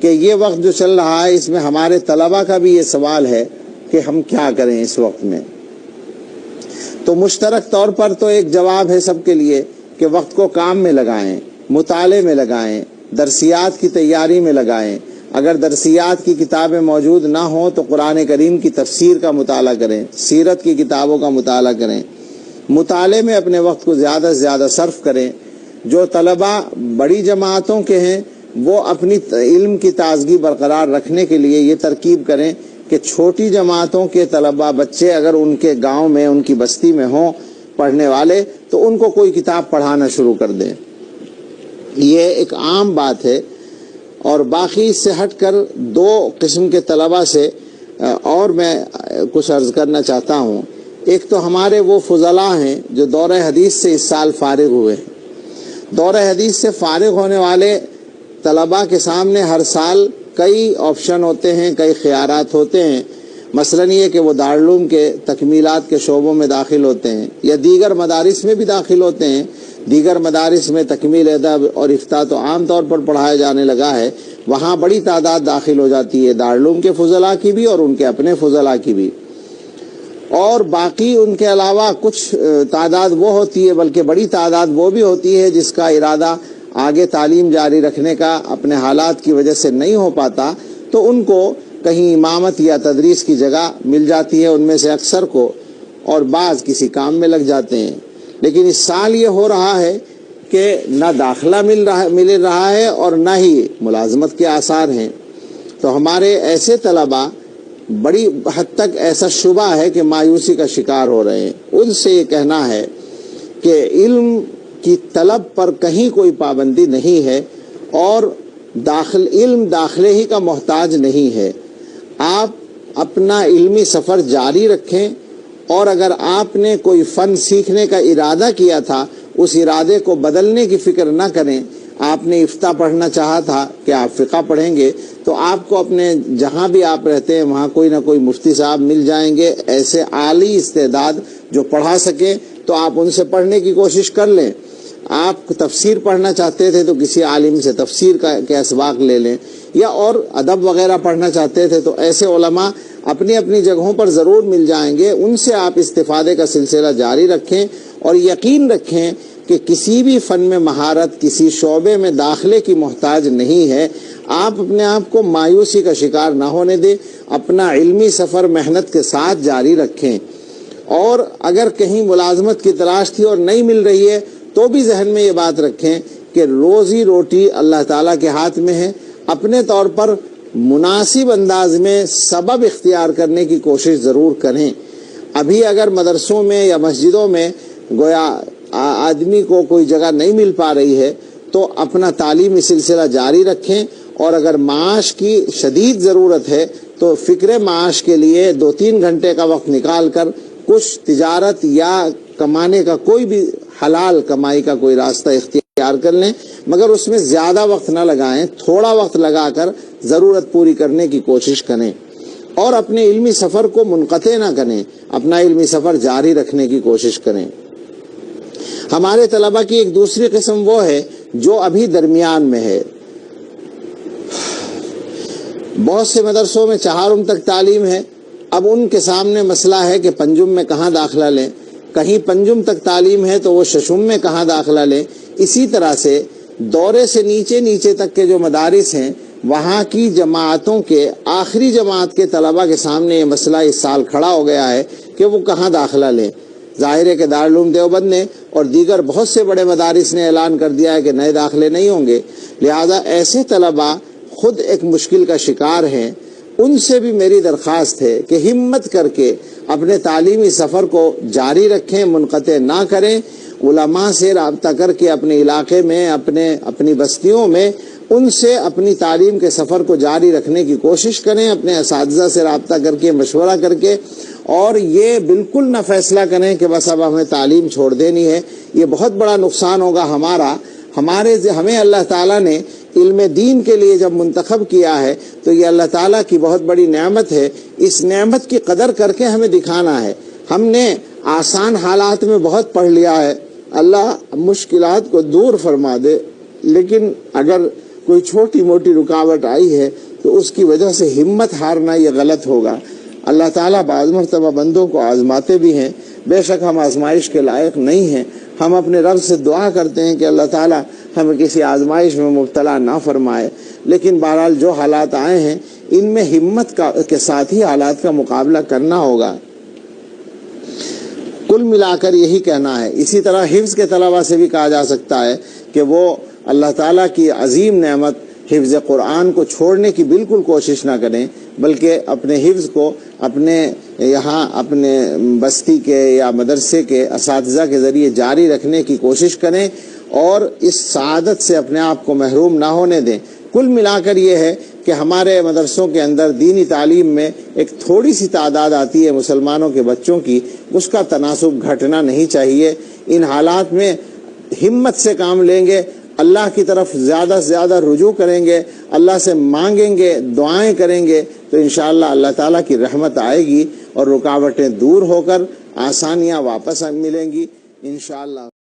کہ یہ وقت جو چل رہا ہے اس میں ہمارے طلبہ کا بھی یہ سوال ہے کہ ہم کیا کریں اس وقت میں۔ تو مشترک طور پر تو ایک جواب ہے سب کے لیے کہ وقت کو کام میں لگائیں، مطالعے میں لگائیں، درسیات کی تیاری میں لگائیں۔ اگر درسیات کی کتابیں موجود نہ ہوں تو قرآن کریم کی تفسیر کا مطالعہ کریں، سیرت کی کتابوں کا مطالعہ کریں، مطالعے میں اپنے وقت کو زیادہ سے زیادہ صرف کریں۔ جو طلبہ بڑی جماعتوں کے ہیں وہ اپنی علم کی تازگی برقرار رکھنے کے لیے یہ ترکیب کریں کہ چھوٹی جماعتوں کے طلبہ بچے اگر ان کے گاؤں میں، ان کی بستی میں ہوں پڑھنے والے، تو ان کو کوئی کتاب پڑھانا شروع کر دیں۔ یہ ایک عام بات ہے۔ اور باقی سے ہٹ کر دو قسم کے طلبہ سے اور میں کچھ عرض کرنا چاہتا ہوں۔ ایک تو ہمارے وہ فضلاء ہیں جو دورہ حدیث سے اس سال فارغ ہوئے ہیں۔ دورہ حدیث سے فارغ ہونے والے طلباء کے سامنے ہر سال کئی آپشن ہوتے ہیں، کئی خیارات ہوتے ہیں۔ مثلاً یہ کہ وہ دارالعلوم کے تکمیلات کے شعبوں میں داخل ہوتے ہیں یا دیگر مدارس میں بھی داخل ہوتے ہیں۔ دیگر مدارس میں تکمیل ادب اور افتاء تو عام طور پر پڑھایا جانے لگا ہے، وہاں بڑی تعداد داخل ہو جاتی ہے، دارالعلوم کے فضلاء کی بھی اور ان کے اپنے فضلاء کی بھی۔ اور باقی ان کے علاوہ کچھ تعداد وہ ہوتی ہے، بلکہ بڑی تعداد وہ بھی ہوتی ہے جس کا ارادہ آگے تعلیم جاری رکھنے کا اپنے حالات کی وجہ سے نہیں ہو پاتا، تو ان کو کہیں امامت یا تدریس کی جگہ مل جاتی ہے ان میں سے اکثر کو، اور بعض کسی کام میں لگ جاتے ہیں۔ لیکن اس سال یہ ہو رہا ہے کہ نہ داخلہ مل رہا ہے اور نہ ہی ملازمت کے آثار ہیں۔ تو ہمارے ایسے طلباء بڑی حد تک ایسا شبہ ہے کہ مایوسی کا شکار ہو رہے ہیں۔ ان سے یہ کہنا ہے کہ علم کی طلب پر کہیں کوئی پابندی نہیں ہے اور علم داخلے ہی کا محتاج نہیں ہے۔ آپ اپنا علمی سفر جاری رکھیں، اور اگر آپ نے کوئی فن سیکھنے کا ارادہ کیا تھا اس ارادے کو بدلنے کی فکر نہ کریں۔ آپ نے افتاء پڑھنا چاہا تھا کہ آپ فقہ پڑھیں گے، تو آپ کو اپنے جہاں بھی آپ رہتے ہیں وہاں کوئی نہ کوئی مفتی صاحب مل جائیں گے ایسے اعلی استعداد جو پڑھا سکیں، تو آپ ان سے پڑھنے کی کوشش کر لیں۔ آپ تفسیر پڑھنا چاہتے تھے تو کسی عالم سے تفسیر کے اسباق لے لیں، یا اور ادب وغیرہ پڑھنا چاہتے تھے تو ایسے علماء اپنی اپنی جگہوں پر ضرور مل جائیں گے، ان سے آپ استفادے کا سلسلہ جاری رکھیں اور یقین رکھیں کہ کسی بھی فن میں مہارت کسی شعبے میں داخلے کی محتاج نہیں ہے۔ آپ اپنے آپ کو مایوسی کا شکار نہ ہونے دیں، اپنا علمی سفر محنت کے ساتھ جاری رکھیں، اور اگر کہیں ملازمت کی تلاش تھی اور نہیں مل رہی ہے تو بھی ذہن میں یہ بات رکھیں کہ روزی روٹی اللہ تعالیٰ کے ہاتھ میں ہے۔ اپنے طور پر مناسب انداز میں سبب اختیار کرنے کی کوشش ضرور کریں۔ ابھی اگر مدرسوں میں یا مسجدوں میں گویا آدمی کو کوئی جگہ نہیں مل پا رہی ہے تو اپنا تعلیمی سلسلہ جاری رکھیں، اور اگر معاش کی شدید ضرورت ہے تو فکر معاش کے لیے 2-3 گھنٹے کا وقت نکال کر کچھ تجارت یا کمانے کا کوئی بھی حلال کمائی کا کوئی راستہ اختیار کر لیں، مگر اس میں زیادہ وقت نہ لگائیں، تھوڑا وقت لگا کر ضرورت پوری کرنے کی کوشش کریں، اور اپنے علمی سفر کو منقطع نہ کریں، اپنا علمی سفر جاری رکھنے کی کوشش کریں۔ ہمارے طلبہ کی ایک دوسری قسم وہ ہے جو ابھی درمیان میں ہے۔ بہت سے مدرسوں میں 4 تک تعلیم ہے، اب ان کے سامنے مسئلہ ہے کہ 5 میں کہاں داخلہ لیں، کہیں 5 تک تعلیم ہے تو وہ 6 میں کہاں داخلہ لیں۔ اسی طرح سے دورے سے نیچے تک کے جو مدارس ہیں وہاں کی جماعتوں کے آخری جماعت کے طلبہ کے سامنے یہ مسئلہ اس سال کھڑا ہو گیا ہے کہ وہ کہاں داخلہ لیں۔ ظاہر ہے کہ دارالعلوم دیوبند نے اور دیگر بہت سے بڑے مدارس نے اعلان کر دیا ہے کہ نئے داخلے نہیں ہوں گے، لہذا ایسے طلبہ خود ایک مشکل کا شکار ہیں۔ ان سے بھی میری درخواست ہے کہ ہمت کر کے اپنے تعلیمی سفر کو جاری رکھیں، منقطع نہ کریں، علماء سے رابطہ کر کے اپنے علاقے میں اپنی بستیوں میں ان سے اپنی تعلیم کے سفر کو جاری رکھنے کی کوشش کریں، اپنے اساتذہ سے رابطہ کر کے مشورہ کر کے، اور یہ بالکل نہ فیصلہ کریں کہ بس اب ہمیں تعلیم چھوڑ دینی ہے۔ یہ بہت بڑا نقصان ہوگا ہمیں اللہ تعالیٰ نے علم دین کے لیے جب منتخب کیا ہے تو یہ اللہ تعالیٰ کی بہت بڑی نعمت ہے، اس نعمت کی قدر کر کے ہمیں دکھانا ہے۔ ہم نے آسان حالات میں بہت پڑھ لیا ہے، اللہ مشکلات کو دور فرما دے، لیکن اگر کوئی چھوٹی موٹی رکاوٹ آئی ہے تو اس کی وجہ سے ہمت ہارنا یہ غلط ہوگا۔ اللہ تعالیٰ بعض مرتبہ بندوں کو آزماتے بھی ہیں، بے شک ہم آزمائش کے لائق نہیں ہیں، ہم اپنے رب سے دعا کرتے ہیں کہ اللہ تعالیٰ ہمیں کسی آزمائش میں مبتلا نہ فرمائے، لیکن بہرحال جو حالات آئے ہیں ان میں ہمت کے ساتھ ہی حالات کا مقابلہ کرنا ہوگا۔ کل ملا کر یہی کہنا ہے۔ اسی طرح حفظ کے طلبہ سے بھی کہا جا سکتا ہے کہ وہ اللہ تعالیٰ کی عظیم نعمت حفظ قرآن کو چھوڑنے کی بالکل کوشش نہ کریں، بلکہ اپنے حفظ کو اپنے یہاں اپنے بستی کے یا مدرسے کے اساتذہ کے ذریعے جاری رکھنے کی کوشش کریں اور اس سعادت سے اپنے آپ کو محروم نہ ہونے دیں۔ کل ملا کر یہ ہے کہ ہمارے مدرسوں کے اندر دینی تعلیم میں ایک تھوڑی سی تعداد آتی ہے مسلمانوں کے بچوں کی، اس کا تناسب گھٹنا نہیں چاہیے۔ ان حالات میں ہمت سے کام لیں گے، اللہ کی طرف زیادہ سے زیادہ رجوع کریں گے، اللہ سے مانگیں گے، دعائیں کریں گے تو انشاءاللہ اللہ تعالیٰ کی رحمت آئے گی اور رکاوٹیں دور ہو کر آسانیاں واپس ملیں گی انشاءاللہ۔